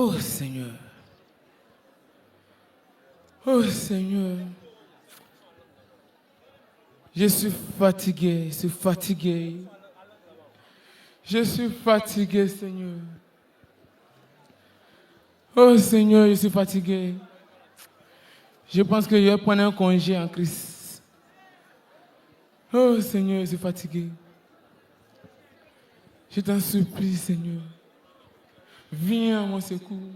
Oh Seigneur. Oh Seigneur. Je suis fatigué, je suis fatigué. Je suis fatigué, Seigneur. Oh Seigneur, je suis fatigué. Je pense que je vais prendre un congé en Christ. Oh Seigneur, je suis fatigué. Je t'en supplie, Seigneur. Viens à mon secours.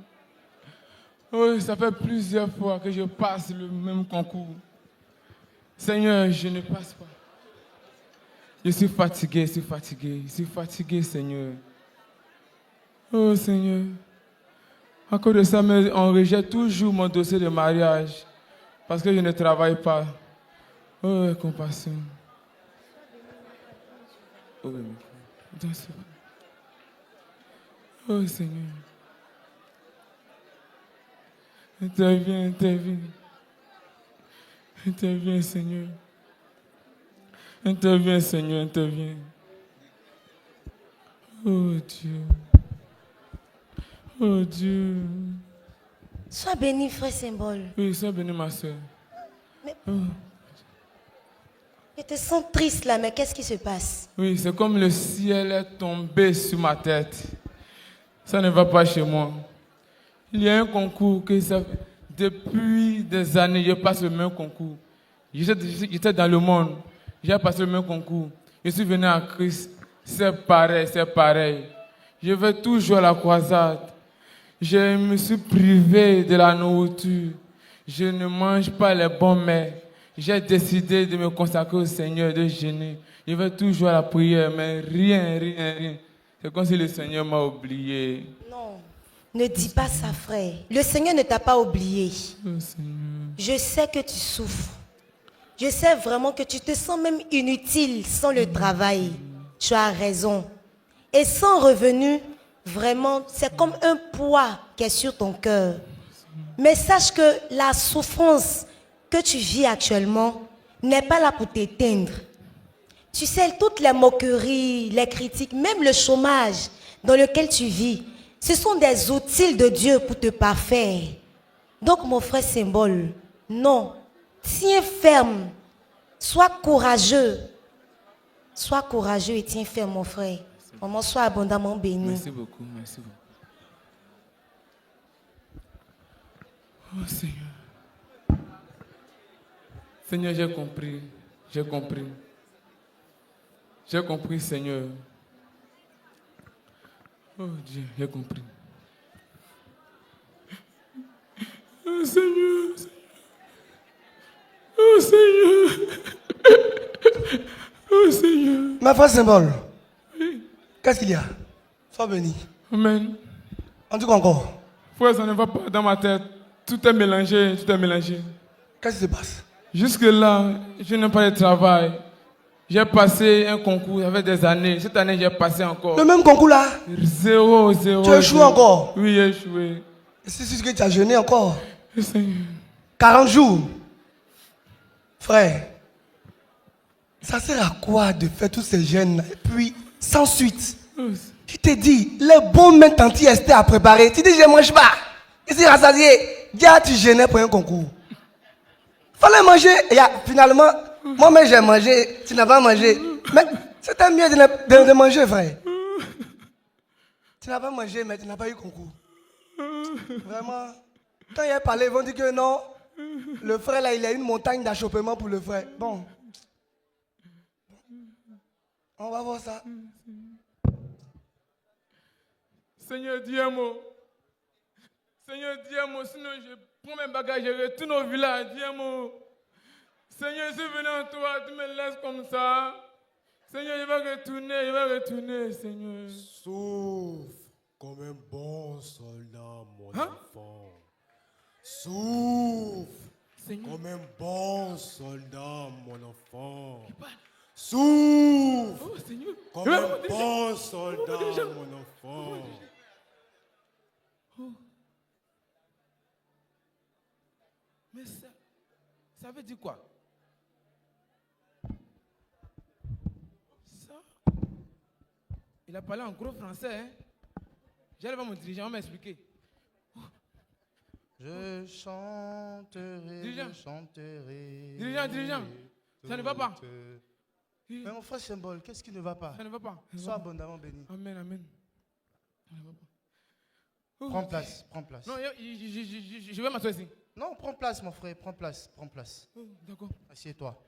Oh, ça fait plusieurs fois que je passe le même concours. Seigneur, je ne passe pas. Je suis fatigué, je suis fatigué, je suis fatigué, Seigneur. Oh Seigneur. À cause de ça, on rejette toujours mon dossier de mariage parce que je ne travaille pas. Oh, compassion. Oh, oh Seigneur. Interviens, interviens. Interviens, Seigneur. Interviens, Seigneur, interviens. Oh Dieu. Oh Dieu. Sois béni, frère Symbole. Oui, sois béni, ma soeur. Mais Oh. je te sens triste là, mais qu'est-ce qui se passe? Oui, c'est comme le ciel est tombé sur ma tête. Ça ne va pas chez moi. Il y a un concours que depuis des années, je passe le même concours. J'étais dans le monde, j'ai passé le même concours. Je suis venu à Christ, c'est pareil, c'est pareil. Je vais toujours à la croisade. Je me suis privé de la nourriture. Je ne mange pas les bons mets. J'ai décidé de me consacrer au Seigneur, de jeûner. Je vais toujours à la prière, mais rien, rien, rien. C'est comme si le Seigneur m'a oublié. Non, ne dis pas ça, frère. Le Seigneur ne t'a pas oublié. Oh, Seigneur. Je sais que tu souffres. Je sais vraiment que tu te sens même inutile sans le travail. Tu as raison. Et sans revenu, vraiment, c'est comme un poids qui est sur ton cœur. Mais sache que la souffrance que tu vis actuellement n'est pas là pour t'éteindre. Tu sais, toutes les moqueries, les critiques, même le chômage dans lequel tu vis, ce sont des outils de Dieu pour te parfaire. Donc, mon frère Symbole, non, tiens ferme, sois courageux. Sois courageux et tiens ferme, mon frère. Maman, sois abondamment béni. Merci beaucoup, merci beaucoup. Oh Seigneur. Seigneur, j'ai compris. J'ai compris. J'ai compris, Seigneur. Oh Dieu, j'ai compris. Oh Seigneur. Oh Seigneur. Oh Seigneur. Ma frère Symbole, qu'est-ce qu'il y a? Sois béni. Amen. On dit quoi encore? Frère, ça ne va pas dans ma tête. Tout est mélangé, tout est mélangé. Qu'est-ce qui se passe? Jusque-là, je n'ai pas de travail. J'ai passé un concours, ça fait des années. Cette année, j'ai passé encore. Le même concours là? Zéro. Tu as échoué encore? Oui, j'ai échoué. C'est ce que tu as jeûné encore? Oui, Seigneur. 40 jours. Frère, ça sert à quoi de faire tous ces jeûnes et puis sans suite? Tu te dis, les bons mains tanti Esther à préparer. Tu dis, je ne mange pas. Ici, rassasié. Dia, tu jeûnais pour un concours. Fallait manger. Et finalement, moi-même j'ai mangé. Tu n'as pas mangé. Mais c'était mieux de manger, frère. Tu n'as pas mangé, mais tu n'as pas eu concours. Vraiment. Quand il a parlé, ils vont dire que non. Le frère là, il a une montagne d'achoppement pour le frère. Bon. On va voir ça. Seigneur, dis un mot. Seigneur, dis un mot. Sinon, je prends mes bagages, je retourne au village. Dis un mot. Seigneur, je suis venu en toi. Tu me laisses comme ça. Seigneur, je vais retourner, Seigneur. Souffre comme un bon soldat, mon enfant. Souffre comme un bon soldat, mon enfant. Souffre comme un bon soldat, mon enfant. Mais ça veut dire quoi? Ça? Il a parlé en gros français, hein? J'allais voir mon dirigeant, on m'a expliqué. Je chanterai, Dirigeant. je chanterai. Dirigeant, ça ne va pas. Mais mon frère Symbole, qu'est-ce qui ne va pas? Ça ne va pas. Ça ne Sois va pas. abondamment béni. Amen, amen. Ça ne va pas. Oh. Prends place, prends place. Non, je vais m'asseoir ici. Non, prends place, mon frère, prends place, prends place. Oh, d'accord. Assieds-toi.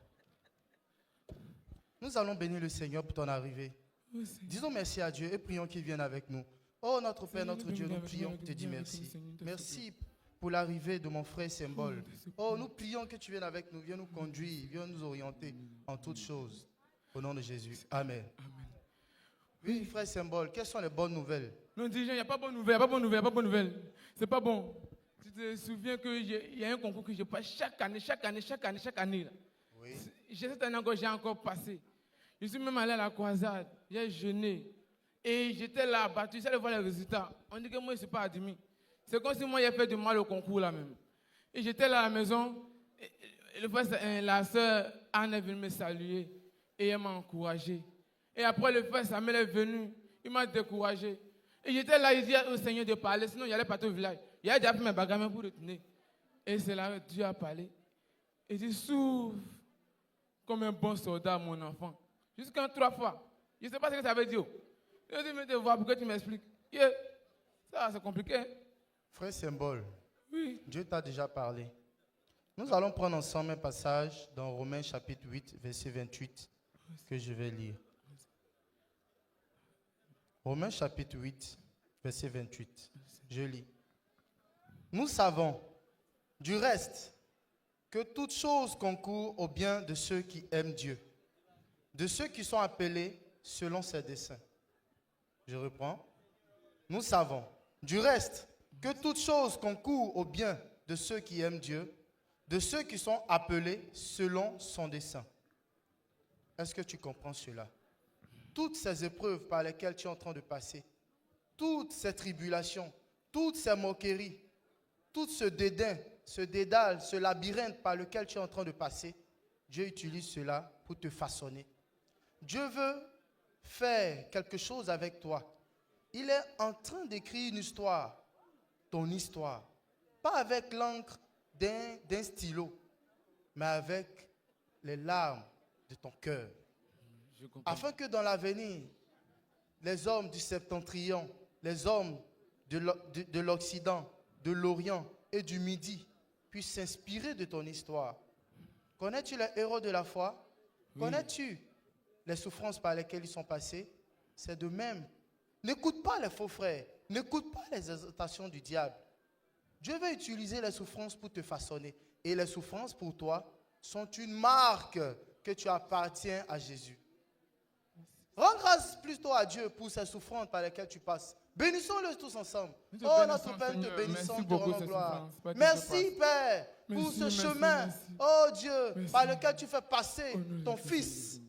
Nous allons bénir le Seigneur pour ton arrivée. Oh, Seigneur. Disons merci à Dieu et prions qu'il vienne avec nous. Oh notre Père, Seigneur, notre Dieu, viens nous avec prions nous, pour te dire viens avec merci. nous, Seigneur, Merci pour l'arrivée de mon frère Symbole. Oh, nous prions que tu viennes avec nous, viens nous conduire, viens nous orienter en toutes choses. Au nom de Jésus. Amen. Amen. Oui, frère Symbole, quelles sont les bonnes nouvelles? Non, dirigeant, il n'y a pas bonne nouvelle, il n'y a pas bonne nouvelle, il n'y a pas bonne nouvelle. C'est pas bon. Tu te souviens qu'il y a un concours que je passe chaque année. Là. Oui. Cette année encore, j'ai encore passé. Je suis même allé à la croisade, j'ai jeûné. Et j'étais là, battu, j'allais voir les résultats. On dit que moi, je ne suis pas admis. C'est comme si moi, j'ai fait du mal au concours là même. Et j'étais là à la maison, et la sœur Anne est venue me saluer. Et elle m'a encouragé. Et après, le frère Samuel est venu, il m'a découragé. Et j'étais là, il dit au Seigneur de parler, sinon il allait partir au village. Il a déjà fait mes bagages pour retourner. Et c'est là que Dieu a parlé. Il dit, souffle comme un bon soldat, mon enfant. Jusqu'en 3 fois. Je ne sais pas ce que ça veut dire. Je dis, mais te voir, pourquoi tu m'expliques? Yeah. Ça, c'est compliqué. Hein? Frère Symbole, Oui. Dieu t'a déjà parlé. Nous allons prendre ensemble un passage dans Romains chapitre 8, verset 28, que je vais lire. Romains chapitre 8, verset 28. Je lis. Nous savons, du reste, que toute chose concourt au bien de ceux qui aiment Dieu, de ceux qui sont appelés selon ses desseins. Je reprends. Nous savons, du reste, que toute chose concourt au bien de ceux qui aiment Dieu, de ceux qui sont appelés selon son dessein. Est-ce que tu comprends cela? Toutes ces épreuves par lesquelles tu es en train de passer, toutes ces tribulations, toutes ces moqueries, tout ce dédain, ce dédale, ce labyrinthe par lequel tu es en train de passer, Dieu utilise cela pour te façonner. Dieu veut faire quelque chose avec toi. Il est en train d'écrire une histoire, ton histoire. Pas avec l'encre d'un stylo, mais avec les larmes de ton cœur. Afin que dans l'avenir, les hommes du septentrion, les hommes de l'Occident, de l'Orient et du Midi puissent s'inspirer de ton histoire. Connais-tu les héros de la foi? Oui. Connais-tu les souffrances par lesquelles ils sont passés? C'est de même. N'écoute pas les faux frères. N'écoute pas les exhortations du diable. Dieu veut utiliser les souffrances pour te façonner. Et les souffrances pour toi sont une marque que tu appartiens à Jésus. Rends grâce plutôt à Dieu pour ces souffrances par lesquelles tu passes. Bénissons-le tous ensemble. Oh notre Père, te bénissons, te rendons gloire. Merci Père pour ce chemin, oh Dieu, par lequel tu fais passer ton Fils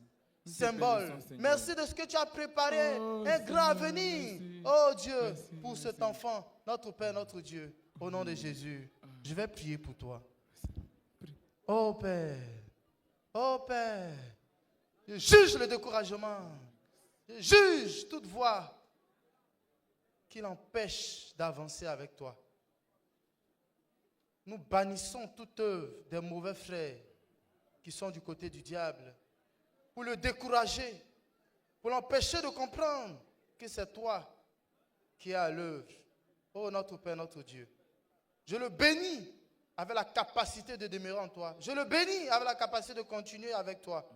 Symbole. Merci de ce que tu as préparé, un grand avenir, oh Dieu, pour cet enfant, notre Père, notre Dieu. Au nom de Jésus, je vais prier pour toi. Oh Père, je juge le découragement. Je juge toute voie qui l'empêche d'avancer avec toi. Nous bannissons toute œuvre des mauvais frères qui sont du côté du diable pour le décourager, pour l'empêcher de comprendre que c'est toi qui es à l'œuvre. Oh notre Père, notre Dieu, je le bénis avec la capacité de demeurer en toi. Je le bénis avec la capacité de continuer avec toi.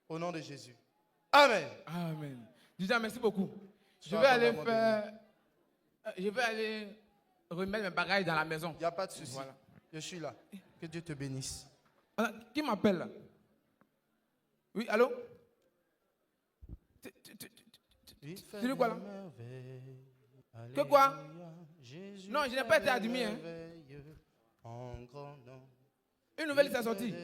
Au nom de Jésus. Amen. Amen. Déjà, merci beaucoup. Je Sois vais aller vraiment faire. Je vais aller remettre mes bagages dans la maison. Il n'y a pas de souci. Voilà. Je suis là. Que Dieu te bénisse. Alors, qui m'appelle là? Oui, allô? Tu dis quoi là? Que quoi? Non, je n'ai pas été admis. Hein. Une nouvelle est sortie.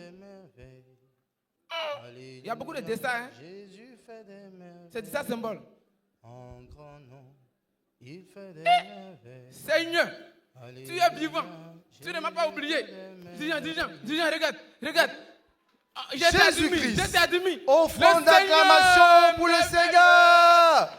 Il y a beaucoup de dessins. Hein. C'est ça Symbole. Seigneur, tu es vivant. Tu ne m'as pas oublié. Dirigeant, regarde. J'étais admis. Offrande d'acclamation pour le Seigneur.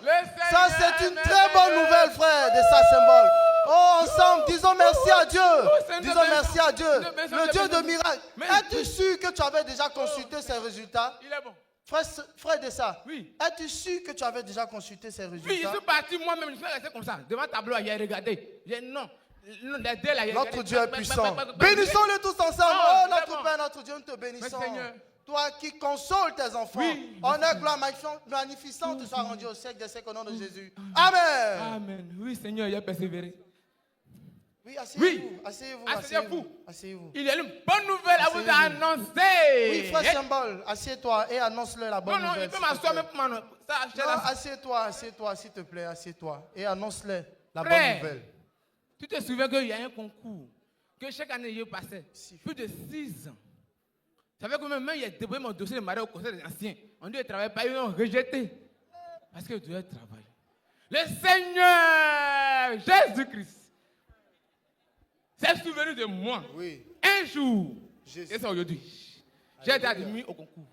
Ça, c'est une très bonne nouvelle, frère, de ça Symbole. Oh, ensemble, disons Disons merci à Dieu. Seigneur, Disons bénis- merci à Dieu. Seigneur, bénis- Le Dieu de bénis- miracles. Mais- Es-tu sûr que tu avais déjà consulté ses résultats? Il est bon. Frère de ça. Oui. Es-tu sûr que tu avais déjà consulté ses Oui, je résultats? suis parti moi-même, je suis resté comme ça, devant le tableau, il a regardé. J'ai non. Non, les deux, là, il a Notre regardé. Dieu est puissant. Bénissons-le tous ensemble. Oh, Oh, notre vraiment. Père, notre Dieu, nous te bénissons. Merci, Seigneur. Toi qui consoles tes enfants. Oui. Honneur, gloire, magnificente te soit rendue au siècle des siècles au nom de Jésus. Amen. Amen. Oui, Seigneur, il a persévéré. Oui, asseyez-vous. Oui. Asseyez-vous. Asseyez-vous. Asseyez-vous. Il y a une bonne nouvelle à vous Asseyez-vous. annoncer. Oui, frère Eh, Symbole, assieds-toi et annonce-le la bonne Non, non, nouvelle. il peut s'il te m'asseoir plaît. même pour m'annoncer. Ça, j'ai Non, la- assieds-toi, s'il te plaît, assieds-toi. Et annonce-le la bonne Frère. nouvelle. Tu te souviens qu'il y a un concours que chaque année je passais Si. plus de 6 ans. Ça fait que même il y a déposé mon dossier de mariage au conseil des anciens. On dit qu'il ne travaille pas, ils l'ont rejeté. Parce qu'il devait travailler. Le Seigneur Jésus-Christ s'est souvenu de moi. Oui. Un jour. Jésus. Et c'est aujourd'hui. J'ai été admis au concours.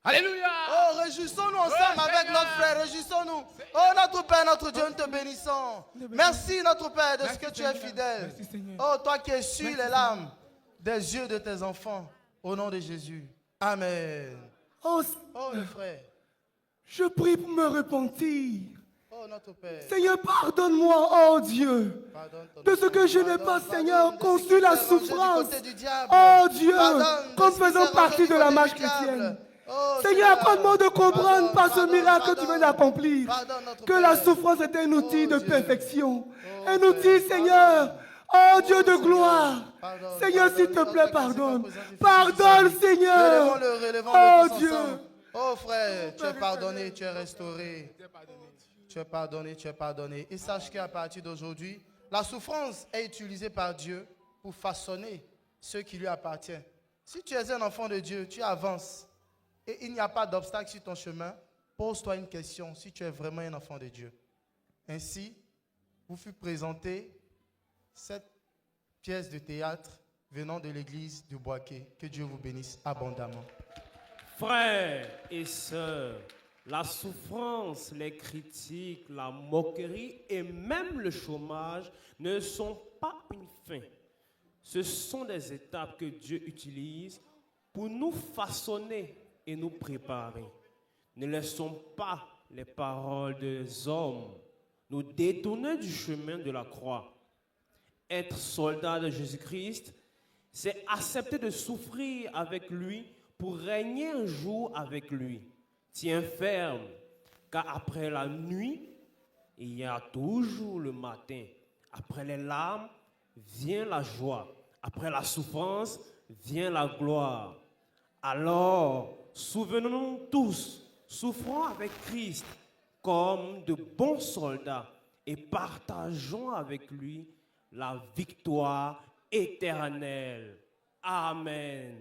Alléluia. Oh, réjouissons-nous ensemble Oh, avec Seigneur. notre frère, réjouissons-nous. Oh, notre Père, notre Dieu, nous te bénissons. Merci, notre Père, de ce Merci, que tu Seigneur. es fidèle. Merci, Seigneur. Oh, toi qui essuies Merci, les larmes des yeux de tes enfants, au nom de Jésus. Amen. Oh, Oh, le frère. je prie pour me repentir. Oh, notre Père. Seigneur, pardonne-moi, oh Dieu, Pardonne ton de ce que je n'ai pardonne, pas, pardonne Seigneur, de ce conçu qui la s'est rangé du souffrance. côté du diable. Oh Dieu, Pardonne de comme ce qui s'est faisant rangé partie du de la côté marche du diable. chrétienne. Oh, Seigneur, Seigneur, accorde-moi de comprendre par ce pardonne, miracle que tu pardonne. veux accomplir Pardonne, notre que Père. la souffrance est un outil Oh, de Dieu. perfection. Oh, Un Père, outil, Seigneur. Oh Dieu de Seigneur. gloire. Pardonne, Seigneur, s'il te pardonne, plaît, notre pardonne. Père, c'est Pardonne, pas Seigneur. Relevons-le Oh tous Dieu. ensemble. Oh frère, tu es Père pardonné, tu es restauré. Tu es pardonné, tu es pardonné. Et sache qu'à partir d'aujourd'hui, la souffrance est utilisée par Dieu pour façonner ce qui lui appartient. Si tu es un enfant de Dieu, tu avances et il n'y a pas d'obstacle sur ton chemin, pose-toi une question si tu es vraiment un enfant de Dieu. Ainsi, vous fut présentée cette pièce de théâtre venant de l'église du Boisquet. Que Dieu vous bénisse abondamment. Frères et sœurs, la souffrance, les critiques, la moquerie et même le chômage ne sont pas une fin. Ce sont des étapes que Dieu utilise pour nous façonner et nous préparer. Ne laissons pas les paroles des hommes nous détourner du chemin de la croix. Être soldat de Jésus-Christ, c'est accepter de souffrir avec lui pour régner un jour avec lui. Tiens ferme, car après la nuit, il y a toujours le matin. Après les larmes, vient la joie. Après la souffrance, vient la gloire. Alors, souvenons-nous tous, souffrons avec Christ comme de bons soldats et partageons avec lui la victoire éternelle. Amen.